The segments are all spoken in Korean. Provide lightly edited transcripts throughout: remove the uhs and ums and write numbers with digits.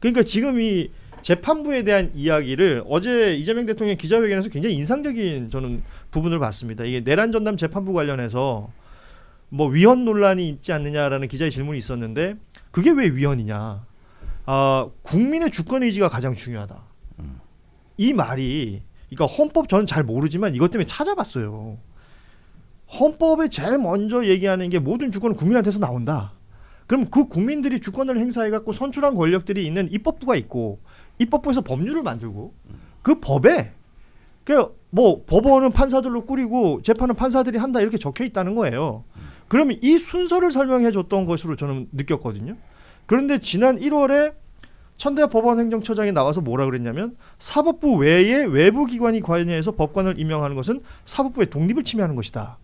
그러니까 지금 이 재판부에 대한 이야기를 어제 이재명 대통령 기자회견에서 굉장히 인상적인 저는 부분을 봤습니다. 이게 내란 전담 재판부 관련해서 뭐 위헌 논란이 있지 않느냐라는 기자의 질문이 있었는데 그게 왜 위헌이냐? 국민의 주권 의지가 가장 중요하다. 이 말이 그러니까 헌법 저는 잘 모르지만 이것 때문에 찾아봤어요. 헌법에 제일 먼저 얘기하는 게 모든 주권은 국민한테서 나온다. 그럼 그 국민들이 주권을 행사해갖고 선출한 권력들이 있는 입법부가 있고 입법부에서 법률을 만들고 그 법에 뭐 법원은 판사들로 꾸리고 재판은 판사들이 한다 이렇게 적혀 있다는 거예요. 그러면 이 순서를 설명해 줬던 것으로 저는 느꼈거든요. 그런데 지난 1월에 천대 법원행정처장이 나와서 뭐라 그랬냐면 사법부 외에 외부 기관이 관여해서 법관을 임명하는 것은 사법부의 독립을 침해하는 것이다.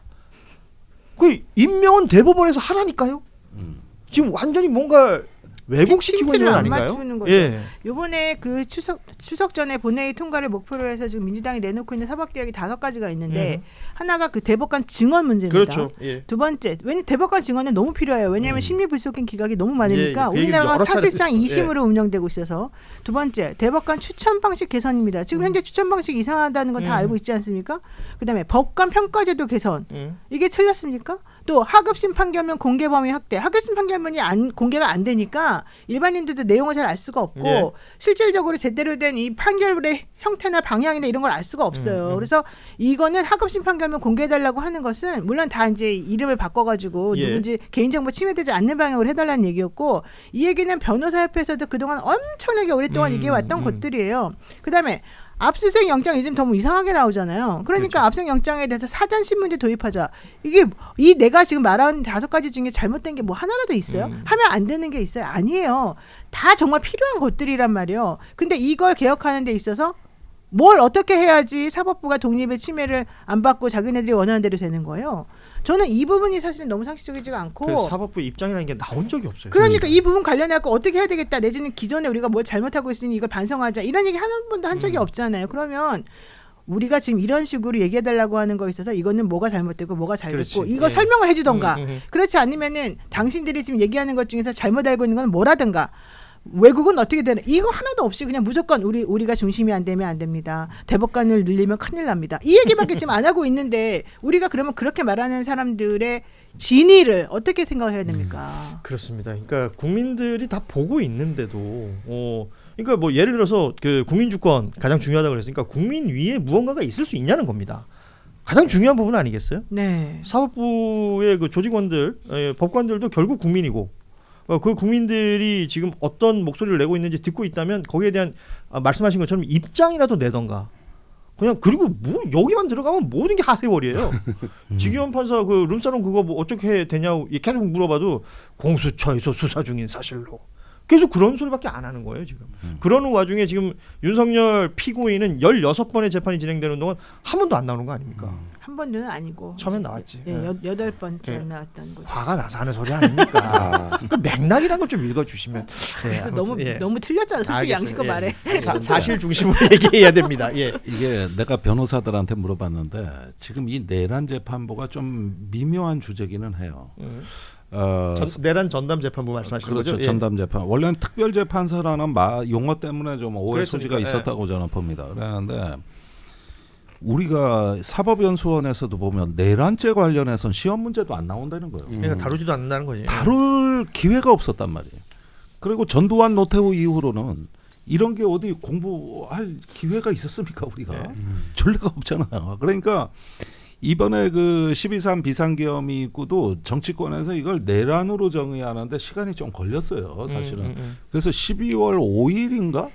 그 임명은 대법원에서 하라니까요. 지금 완전히 뭔가 왜곡시키고 있는 건 아닌가요? 맞추는 거죠. 예. 이번에 그 추석 전에 본회의 통과를 목표로 해서 지금 민주당이 내놓고 있는 사법개혁이 5가지가 있는데 하나가 그 대법관 증언 문제입니다. 그렇죠. 예. 두 번째, 왜냐면 대법관 증언은 너무 필요해요. 왜냐하면 심리불속행 기각이 너무 많으니까 그 우리나라가 여러 차례 사실상 했었어. 2심으로 운영되고 있어서. 두 번째, 대법관 추천 방식 개선입니다. 지금 현재 추천 방식이 이상하다는 건 다 알고 있지 않습니까? 그다음에 법관 평가제도 개선. 이게 틀렸습니까? 또 하급심 판결문 공개 범위 확대. 하급심 판결문이 공개가 안 되니까 일반인들도 내용을 잘 알 수가 없고 예. 실질적으로 제대로 된 이 판결의 형태나 방향이나 이런 걸 알 수가 없어요. 그래서 이거는 하급심 판결문 공개해달라고 하는 것은 물론 다 이제 이름을 바꿔가지고 예. 누군지 개인정보 침해되지 않는 방향으로 해달라는 얘기였고 이 얘기는 변호사협회에서도 그동안 엄청나게 오랫동안 얘기해왔던 것들이에요. 그다음에 압수수색 영장 요즘 너무 이상하게 나오잖아요. 그러니까 그렇죠. 압수수색 영장에 대해서 사전 신문제 도입하자. 이게 이 내가 지금 말한 5가지 중에 잘못된 게 뭐 하나라도 있어요? 하면 안 되는 게 있어요? 아니에요. 다 정말 필요한 것들이란 말이에요. 근데 이걸 개혁하는 데 있어서 뭘 어떻게 해야지 사법부가 독립의 침해를 안 받고 자기네들이 원하는 대로 되는 거예요. 저는 이 부분이 사실은 너무 상식적이지가 않고 그 사법부 입장이라는 게 나온 적이 없어요. 그러니까 이 부분 관련해서 어떻게 해야 되겠다 내지는 기존에 우리가 뭘 잘못하고 있으니 이걸 반성하자 이런 얘기 한 번도 한 적이 없잖아요. 그러면 우리가 지금 이런 식으로 얘기해달라고 하는 거에 있어서 이거는 뭐가 잘못되고 뭐가 잘 됐고 그렇지. 이거 예. 설명을 해주던가 그렇지 않으면은 당신들이 지금 얘기하는 것 중에서 잘못 알고 있는 건 뭐라든가 외국은 어떻게 되는 이거 하나도 없이 그냥 무조건 우리가 중심이 안 되면 안 됩니다. 대법관을 늘리면 큰일 납니다. 이 얘기밖에 지금 안 하고 있는데 우리가 그러면 그렇게 말하는 사람들의 진위를 어떻게 생각해야 됩니까? 그렇습니다. 그러니까 국민들이 다 보고 있는데도 그러니까 뭐 예를 들어서 그 국민 주권 가장 중요하다고 그랬으니까 국민 위에 무언가가 있을 수 있냐는 겁니다. 가장 중요한 부분 아니겠어요? 네. 사법부의 그 조직원들, 법관들도 결국 국민이고 그 국민들이 지금 어떤 목소리를 내고 있는지 듣고 있다면 거기에 대한 말씀하신 것처럼 입장이라도 내던가. 그냥 그리고 뭐 여기만 들어가면 모든 게 하세월이에요. 지기현 판사 그 룸사롱 그거 뭐 어떻게 되냐고 계속 물어봐도 공수처에서 수사 중인 사실로. 계속 그런 소리밖에 안 하는 거예요 지금. 그러는 와중에 지금 윤석열 피고인은 16번의 재판이 진행되는 동안 한 번도 안 나오는 거 아닙니까? 한 번은 아니고 처음엔 나왔지. 예, 8번째 예. 나왔다는 거죠. 화가 나서 하는 소리 아닙니까? 그 맥락이란 걸 좀 읽어주시면. 그래서 아무튼, 너무 틀렸잖아. 솔직히 알겠습니다. 양식껏 말해. 사실 중심으로 얘기해야 됩니다. 예. 이게 내가 변호사들한테 물어봤는데 지금 이 내란 재판부가 좀 미묘한 주제기는 해요. 내란 전담 재판부 말씀하시는 그렇죠. 거죠? 예. 전담 재판. 원래는 특별재판소라는 용어 때문에 좀 오해 소지가 그랬으니까, 있었다고 저는 봅니다. 그런데 우리가 사법연수원에서도 보면 내란죄 관련해서는 시험 문제도 안 나온다는 거예요. 그러니까 다루지도 않는다는 거지. 다룰 기회가 없었단 말이에요. 그리고 전두환 노태우 이후로는 이런 게 어디 공부할 기회가 있었습니까 우리가? 전례가 없잖아요. 그러니까 이번에 그 12.3 비상계엄이고도 정치권에서 이걸 내란으로 정의하는데 시간이 좀 걸렸어요 사실은. 그래서 12월 5일인가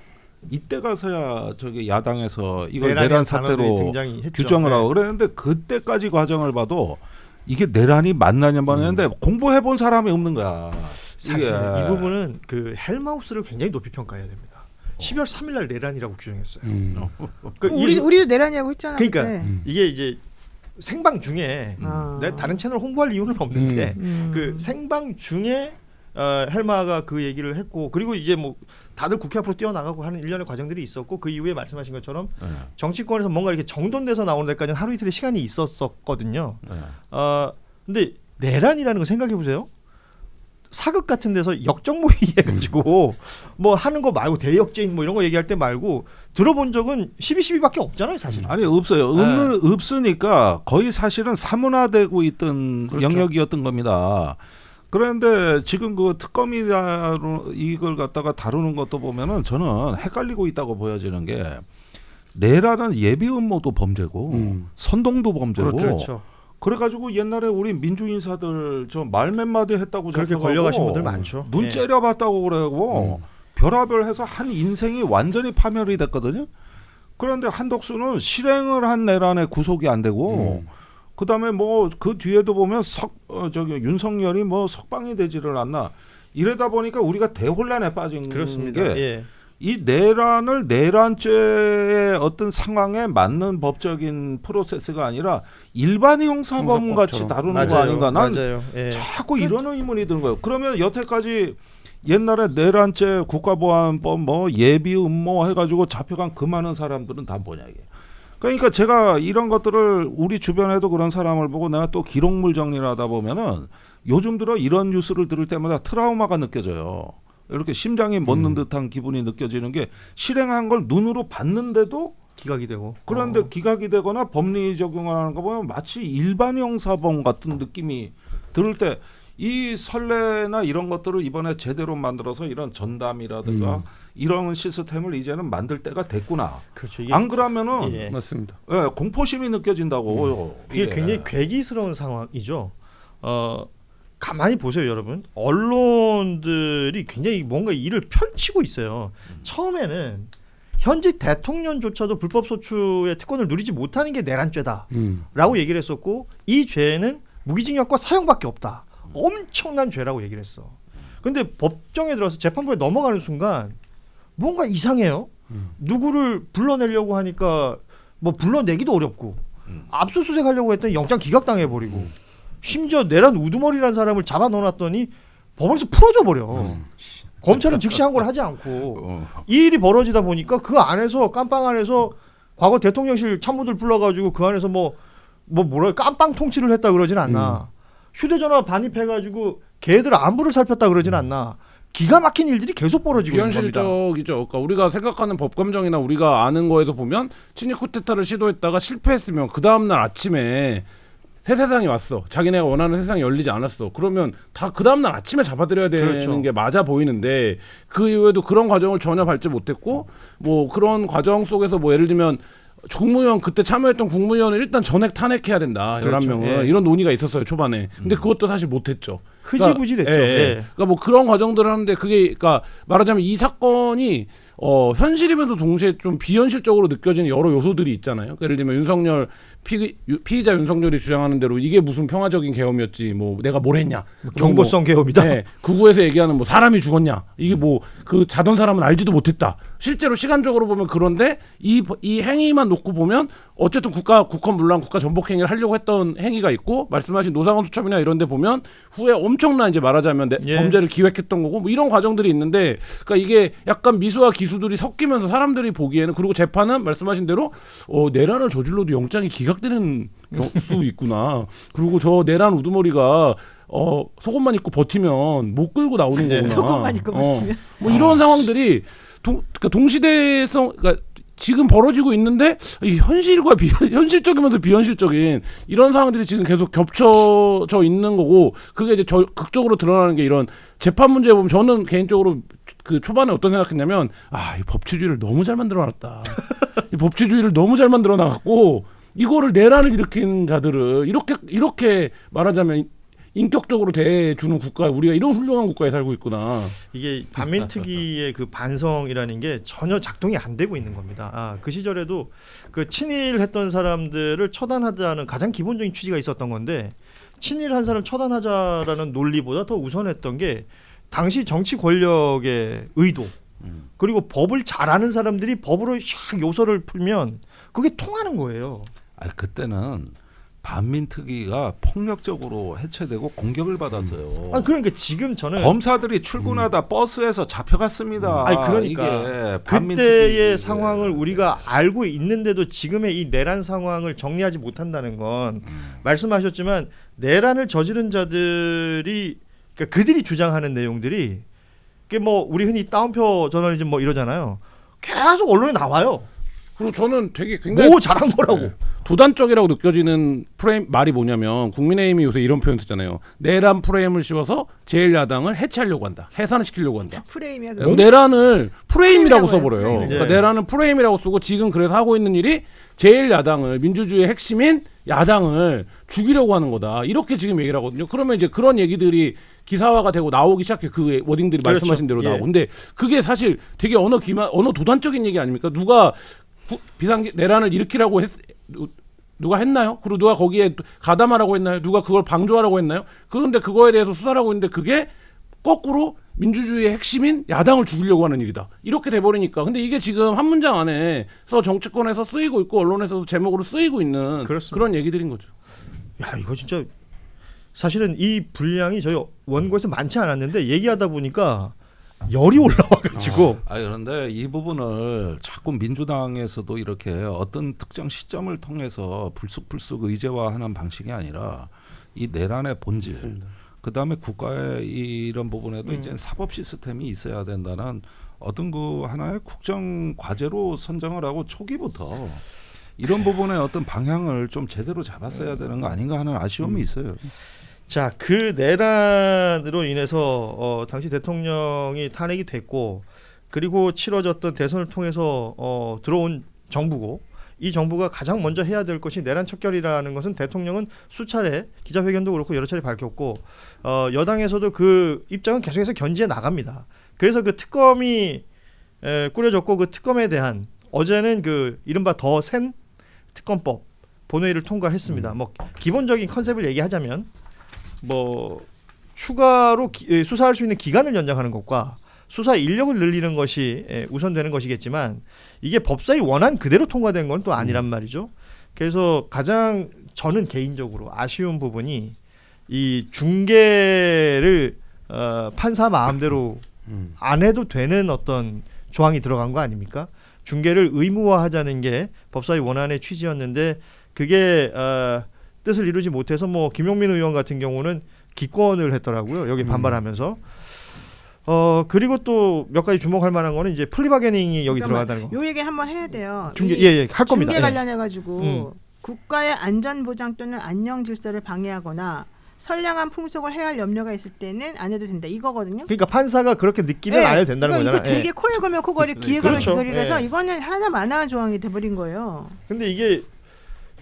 이때 가서야 저기 야당에서 이걸 내란 사태로 규정을 하고 그랬는데 그때까지 과정을 봐도 이게 내란이 맞나냐 말했는데 공부해본 사람이 없는 거야. 사실 이 부분은 그 헬마우스를 굉장히 높이 평가해야 됩니다. 12월 3일 날 내란이라고 규정했어요. 그러니까 우리도 내란이라고 했잖아. 그러니까 그때. 이게 이제 생방 중에 내 다른 채널 홍보할 이유는 없는데 그 생방 중에 헬마가 그 얘기를 했고 그리고 이제 뭐 다들 국회 앞으로 뛰어나가고 하는 일련의 과정들이 있었고 그 이후에 말씀하신 것처럼 정치권에서 뭔가 이렇게 정돈돼서 나오는 데까지는 하루 이틀의 시간이 있었었거든요. 근데 내란이라는 거 생각해 보세요. 사극 같은 데서 역적 모의 해가지고 뭐 하는 거 말고 대역죄인 뭐 이런 거 얘기할 때 말고 들어본 적은 12.12밖에 없잖아요, 사실. 아니 없어요. 없으니까 거의 사실은 사문화되고 있던 그렇죠. 영역이었던 겁니다. 그런데 지금 그 특검이 이걸 갖다가 다루는 것도 보면은 저는 헷갈리고 있다고 보여지는 게 내라는 예비 음모도 범죄고 선동도 범죄고 그렇죠. 그래가지고 옛날에 우리 민주인사들 저 말 몇 마디 했다고 그렇게 잡혀가고 걸려가신 분들 많죠. 눈 예. 째려봤다고 그러고 별하별 해서 한 인생이 완전히 파멸이 됐거든요. 그런데 한덕수는 실행을 한 내란에 구속이 안 되고 그다음에 뭐 그 뒤에도 보면 저기 윤석열이 뭐 석방이 되지를 않나 이러다 보니까 우리가 대혼란에 빠진 그렇습니다. 게 예. 이 내란을 내란죄의 어떤 상황에 맞는 법적인 프로세스가 아니라 일반 형사범 같이 다루는 거 맞아요. 아닌가? 난 맞아요. 예. 자꾸 이런 의문이 드는 거예요. 그러면 여태까지 옛날에 내란죄 국가보안법 뭐 예비 음모 해가지고 잡혀간 그 많은 사람들은 다 뭐냐 이게. 그러니까 제가 이런 것들을 우리 주변에도 그런 사람을 보고 내가 또 기록물 정리를 하다 보면은 요즘 들어 이런 뉴스를 들을 때마다 트라우마가 느껴져요. 이렇게 심장이 멎는 듯한 기분이 느껴지는 게 실행한 걸 눈으로 봤는데도 기각이 되고. 그런데 기각이 되거나 법리 적용을 하는 거 보면 마치 일반 형사범 같은 느낌이 들을 때 이 선례나 이런 것들을 이번에 제대로 만들어서 이런 전담이라든가 이런 시스템을 이제는 만들 때가 됐구나. 그렇죠. 이게 안 그러면은 예. 맞습니다. 예, 공포심이 느껴진다고. 이게 굉장히 괴기스러운 상황이죠. 가만히 보세요, 여러분. 언론들이 굉장히 뭔가 일을 펼치고 있어요. 처음에는 현직 대통령조차도 불법 소추의 특권을 누리지 못하는 게 내란죄다라고 얘기를 했었고, 이 죄는 무기징역과 사형밖에 없다. 엄청난 죄라고 얘기를 했어. 근데 법정에 들어서 재판부에 넘어가는 순간 뭔가 이상해요. 누구를 불러내려고 하니까 뭐 불러내기도 어렵고 압수수색하려고 했더니 영장 기각당해버리고 심지어 내란 우두머리라는 사람을 잡아 넣어놨더니 법원에서 풀어줘 버려. 검찰은 즉시 항고를 하지 않고 이 일이 벌어지다 보니까 그 안에서 깜빵 안에서 과거 대통령실 참모들 불러가지고 그 안에서 뭐라 깜빵 통치를 했다 그러진 않나. 휴대전화 반입해가지고 걔들 안부를 살폈다 그러진 않나. 기가 막힌 일들이 계속 벌어지고 있는 겁니다. 비현실적이죠. 그러니까 우리가 생각하는 법감정이나 우리가 아는 거에서 보면 친일 쿠데타를 시도했다가 실패했으면 그 다음날 아침에 새 세상이 왔어. 자기네가 원하는 세상이 열리지 않았어. 그러면 다 그 다음날 아침에 잡아들여야 되는 그렇죠. 게 맞아 보이는데 그 이후에도 그런 과정을 전혀 밟지 못했고 뭐 그런 과정 속에서 뭐 예를 들면 국무위원 그때 참여했던 국무위원을 일단 전액 탄핵해야 된다. 그렇죠. 11명을 예. 이런 논의가 있었어요 초반에. 근데 그것도 사실 못했죠. 흐지부지 됐죠. 예. 그러니까 뭐 그런 과정들을 하는데 그게 그러니까 말하자면 이 사건이 현실이면서 동시에 좀 비현실적으로 느껴지는 여러 요소들이 있잖아요. 예를 들면 윤석열 피의자 윤석열이 주장하는 대로 이게 무슨 평화적인 계엄이었지 뭐 내가 뭘 했냐 경고성 계엄이다. 네, 극우에서 얘기하는 뭐 사람이 죽었냐 이게 뭐 그 자던 사람은 알지도 못했다. 실제로 시간적으로 보면 그런데 이 행위만 놓고 보면 어쨌든 국헌 문란 국가 전복 행위를 하려고 했던 행위가 있고 말씀하신 노상원 수첩이나 이런 데 보면 후에 엄청난 이제 말하자면 예. 범죄를 기획했던 거고 뭐 이런 과정들이 있는데 그러니까 이게 약간 미수와 기수들이 섞이면서 사람들이 보기에는 그리고 재판은 말씀하신 대로 내란을 저질러도 영장이 기각되는 수 있구나. 그리고 저 내란 우두머리가 속옷만 입고 버티면 못 끌고 나오는 거구나. 속옷만 입고 버티면. 뭐 이런 상황들이 그러니까 동시대성 그러니까 지금 벌어지고 있는데 이 현실과 현실적이면서 비현실적인 이런 상황들이 지금 계속 겹쳐져 있는 거고 그게 이제 극적으로 드러나는 게 이런 재판 문제에 보면 저는 개인적으로 그 초반에 어떤 생각했냐면 이 법치주의를 너무 잘 만들어놨다. 이 법치주의를 너무 잘 만들어놔갖고 이거를 내란을 일으킨 자들을 이렇게 말하자면 인격적으로 대해주는 국가 우리가 이런 훌륭한 국가에 살고 있구나. 이게 반민특위의 그 반성이라는 게 전혀 작동이 안 되고 있는 겁니다. 그 시절에도 그 친일했던 사람들을 처단하자는 가장 기본적인 취지가 있었던 건데 친일한 사람 처단하자라는 논리보다 더 우선했던 게 당시 정치 권력의 의도 그리고 법을 잘 아는 사람들이 법으로 샥 요소를 풀면 그게 통하는 거예요. 그때는 반민특위가 폭력적으로 해체되고 공격을 받았어요. 그러니까 지금 저는 검사들이 출근하다 버스에서 잡혀갔습니다. 그러니까 이게 반민특위 그때의 상황을 우리가 알고 있는데도 지금의 이 내란 상황을 정리하지 못한다는 건 말씀하셨지만 내란을 저지른 자들이 그러니까 그들이 주장하는 내용들이 그게 뭐 우리 흔히 따옴표 저널리즘 뭐 이러잖아요. 계속 언론에 나와요. 그리고 저는 되게 굉장히 뭐 잘한 거라고. 네. 도단적이라고 느껴지는 프레임 말이 뭐냐면 국민의힘이 요새 이런 표현 쓰잖아요. 내란 프레임을 씌워서 제1야당을 해체하려고 한다. 해산시키려고 한다. 프레임이야. 내란을 프레임이라고 써버려요. 프레임이라고요. 그러니까 네. 내란을 프레임이라고 쓰고 지금 그래서 하고 있는 일이 제1야당을 민주주의의 핵심인 야당을 죽이려고 하는 거다. 이렇게 지금 얘기를 하거든요. 그러면 이제 그런 얘기들이 기사화가 되고 나오기 시작해. 그 워딩들이 그렇죠. 말씀하신 대로 예. 나오고. 근데 그게 사실 되게 언어 도단적인 얘기 아닙니까? 누가 내란을 일으키라고 누가 했나요? 그리고 누가 거기에 가담하라고 했나요? 누가 그걸 방조하라고 했나요? 그런데 그거에 대해서 수사를 하고 있는데 그게 거꾸로 민주주의의 핵심인 야당을 죽이려고 하는 일이다. 이렇게 돼버리니까. 근데 이게 지금 한 문장 안에서 정치권에서 쓰이고 있고 언론에서도 제목으로 쓰이고 있는 그렇습니다. 그런 얘기들인 거죠. 야 이거 진짜 사실은 이 분량이 저희 원고에서 많지 않았는데 얘기하다 보니까 열이 올라와가지고 그런데 이 부분을 자꾸 민주당에서도 이렇게 어떤 특정 시점을 통해서 불쑥불쑥 의제화하는 방식이 아니라 이 내란의 본질, 그다음에 국가의 이런 부분에도 이제 사법 시스템이 있어야 된다는 어떤 그 하나의 국정 과제로 선정을 하고 초기부터 이런 부분의 어떤 방향을 좀 제대로 잡았어야 되는 거 아닌가 하는 아쉬움이 있어요. 자, 그 내란으로 인해서 당시 대통령이 탄핵이 됐고 그리고 치러졌던 대선을 통해서 들어온 정부고 이 정부가 가장 먼저 해야 될 것이 내란 척결이라는 것은 대통령은 수차례 기자회견도 그렇고 여러 차례 밝혔고 여당에서도 그 입장은 계속해서 견지해 나갑니다. 그래서 그 특검이 꾸려졌고 그 특검에 대한 어제는 그 이른바 더 센 특검법 본회의를 통과했습니다. 뭐 기본적인 컨셉을 얘기하자면 뭐 추가로 수사할 수 있는 기간을 연장하는 것과 수사 인력을 늘리는 것이 우선되는 것이겠지만 이게 법사위 원안 그대로 통과된 건 또 아니란 말이죠. 그래서 가장 저는 개인적으로 아쉬운 부분이 이 중계를 판사 마음대로 안 해도 되는 어떤 조항이 들어간 거 아닙니까? 중계를 의무화하자는 게 법사위 원안의 취지였는데 그게 뜻을 이루지 못해서 뭐 김용민 의원 같은 경우는 기권을 했더라고요. 여기 반발하면서. 그리고 또 몇 가지 주목할 만한 거는 이제 플리바게닝이 여기 들어간다는 거. 요 얘기 한번 해야 돼요. 중계 할 겁니다. 중계 관련해 가지고 국가의 안전 보장 또는 안녕 질서를 방해하거나 선량한 풍속을 해할 염려가 있을 때는 안 해도 된다. 이거거든요. 그러니까 판사가 그렇게 느끼면 안 해도 된다는 이거 거잖아요. 되게 코에 걸면 코걸이, 귀에 걸면 그렇죠. 귀걸이라서 이거는 하나 만화한 조항이 돼버린 거예요. 근데 이게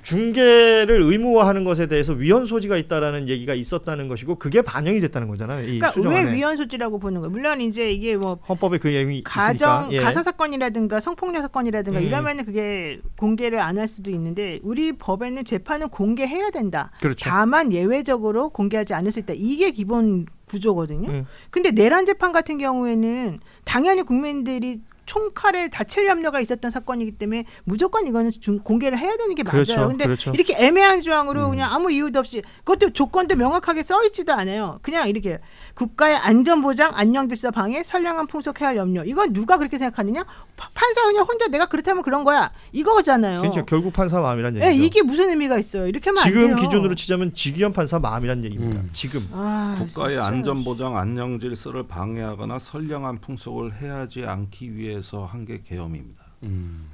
중계를 의무화하는 것에 대해서 위헌 소지가 있다라는 얘기가 있었다는 것이고 그게 반영이 됐다는 거잖아요. 이 그러니까 수정안에. 왜 위헌 소지라고 보는 거예요? 물론 이제 이게 뭐 헌법에 그 내용이 가정 있으니까. 가사 사건이라든가 성폭력 사건이라든가 이러면은 그게 공개를 안 할 수도 있는데 우리 법에는 재판은 공개해야 된다. 그렇죠. 다만 예외적으로 공개하지 않을 수 있다. 이게 기본 구조거든요. 근데 내란 재판 같은 경우에는 당연히 국민들이 총칼에 다칠 염려가 있었던 사건이기 때문에 무조건 이거는 공개를 해야 되는 게 맞아요. 그렇죠, 근데 그렇죠. 이렇게 애매한 조항으로 그냥 아무 이유도 없이 그것도 조건도 명확하게 써 있지도 않아요. 그냥 이렇게 국가의 안전 보장, 안녕 질서 방해, 선량한 풍속 해할 염려. 이건 누가 그렇게 생각하느냐? 판사 그냥 혼자 내가 그렇다면 그런 거야. 이거잖아요. 그렇죠. 결국 판사 마음이란 얘기죠. 네, 이게 무슨 의미가 있어요? 이렇게 하면 안 돼요. 지금 기준으로 치자면 직위원 판사 마음이란 얘기입니다. 지금. 국가의 진짜. 안전보장 안녕 질서를 방해하거나 선량한 풍속을 해하지 않기 위해서 한 게 계엄입니다.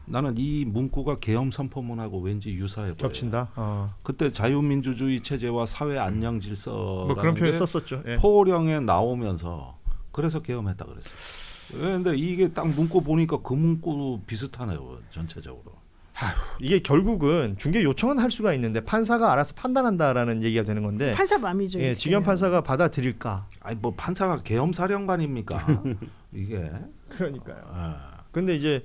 나는 이 문구가 계엄 선포문하고 왠지 유사해 보여요. 겹친다. 그때 자유민주주의 체제와 사회 안녕 질서라는 뭐 그런 표현 게 썼었죠. 예. 포령에 나오면서 그래서 계엄했다 그랬어요. 그런데 이게 딱 문구 보니까 그 문구 비슷하네요. 전체적으로. 이게 결국은 중개 요청은 할 수가 있는데 판사가 알아서 판단한다라는 얘기가 되는 건데 판사 마음이죠. 예, 직위원 판사가 받아들일까? 아니 뭐 판사가 계엄 사령관입니까? 이게. 그러니까요. 근데 이제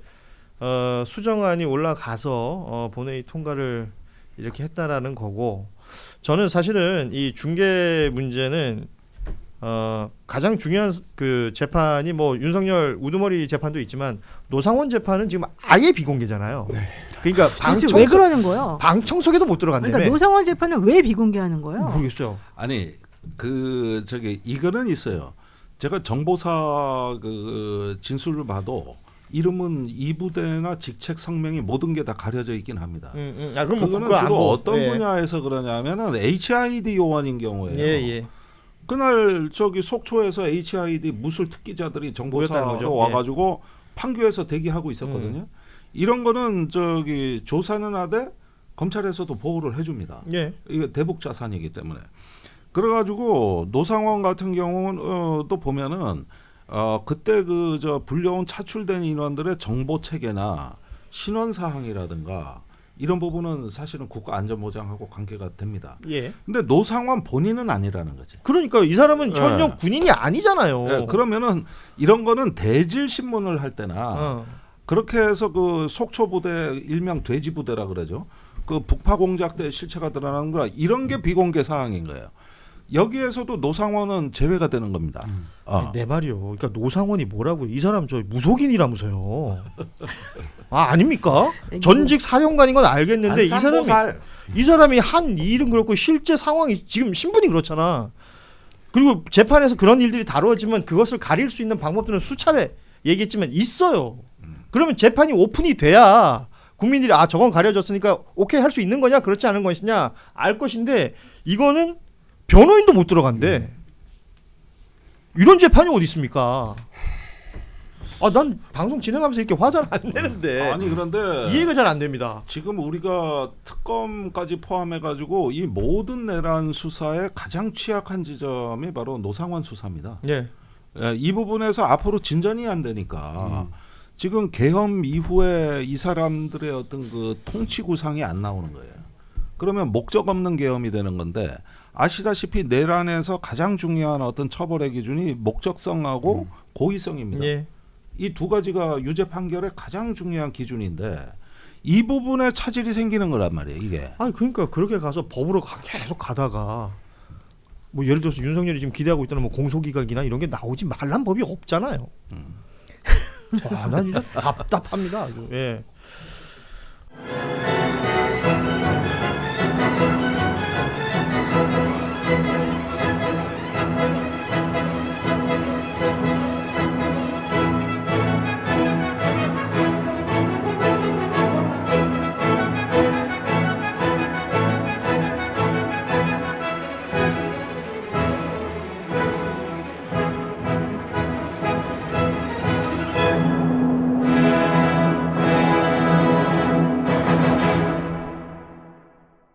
수정안이 올라가서 본회의 통과를 이렇게 했다라는 거고 저는 사실은 이 중개 문제는 가장 중요한 그 재판이 뭐 윤석열 우두머리 재판도 있지만 노상원 재판은 지금 아예 비공개잖아요. 그러니까 도대체 왜 그러는 거예요? 방청석에도 못 들어간다며. 그러니까 노상원 재판은 왜 비공개하는 거예요? 모르겠어요. 아니 그 저기 이거는 있어요. 제가 정보사 그 진술을 봐도 이름은 이부대나 직책 성명이 모든 게 다 가려져 있긴 합니다. 그럼 그거는 주로 어떤 분야에서 그러냐면은 HID 요원인 경우에요. 예. 그날 저기 속초에서 HID 무술 특기자들이 모였다는 거죠. 정보사로 와가지고 판교에서 대기하고 있었거든요. 이런 거는 저기 조사는 하되 검찰에서도 보호를 해줍니다. 예. 이거 대북 자산이기 때문에. 그래가지고 노상원 같은 경우는 또 보면은 그때 그 저 불려온 차출된 인원들의 정보 체계나 신원 사항이라든가 이런 부분은 사실은 국가 안전보장하고 관계가 됩니다. 예. 근데 노상원 본인은 아니라는 거지. 그러니까 이 사람은 예. 현역 군인이 아니잖아요. 예, 그러면은 이런 거는 대질 신문을 할 때나 어. 그렇게 해서 그 속초 부대 일명 돼지 부대라 그러죠. 그 북파 공작 때 실체가 드러나는 거라 이런 게 비공개 사항인 거예요. 여기에서도 노상원은 제외가 되는 겁니다. 아니, 내 말이요. 그러니까 노상원이 뭐라고? 이 사람 저 무속인이라면서요. 아닙니까? 전직 사령관인 건 알겠는데 이 사람이 한 일은 그렇고 실제 상황이 지금 신분이 그렇잖아. 그리고 재판에서 그런 일들이 다루어지면 그것을 가릴 수 있는 방법들은 수차례 얘기했지만 있어요. 그러면 재판이 오픈이 돼야 국민들이 저건 가려졌으니까 오케이 할 수 있는 거냐 그렇지 않은 것이냐 알 것인데 이거는 변호인도 못 들어간대. 이런 재판이 어디 있습니까? 난 방송 진행하면서 이렇게 화잘 안 내는데. 아니 그런데 이해가 잘 안 됩니다. 지금 우리가 특검까지 포함해가지고 이 모든 내란 수사의 가장 취약한 지점이 바로 노상원 수사입니다. 예. 예, 이 부분에서 앞으로 진전이 안 되니까 지금 계엄 이후에 이 사람들의 어떤 그 통치 구상이 안 나오는 거예요. 그러면 목적 없는 계엄이 되는 건데 아시다시피 내란에서 가장 중요한 어떤 처벌의 기준이 목적성하고 고의성입니다. 예. 이 두 가지가 유죄 판결의 가장 중요한 기준인데 이 부분에 차질이 생기는 거란 말이에요. 이게. 그러니까 그렇게 가서 법으로 계속 가다가 뭐 예를 들어서 윤석열이 지금 기대하고 있다는 뭐 공소기각이나 이런 게 나오지 말란 법이 없잖아요. 난 진짜 답답합니다. 아주. 예.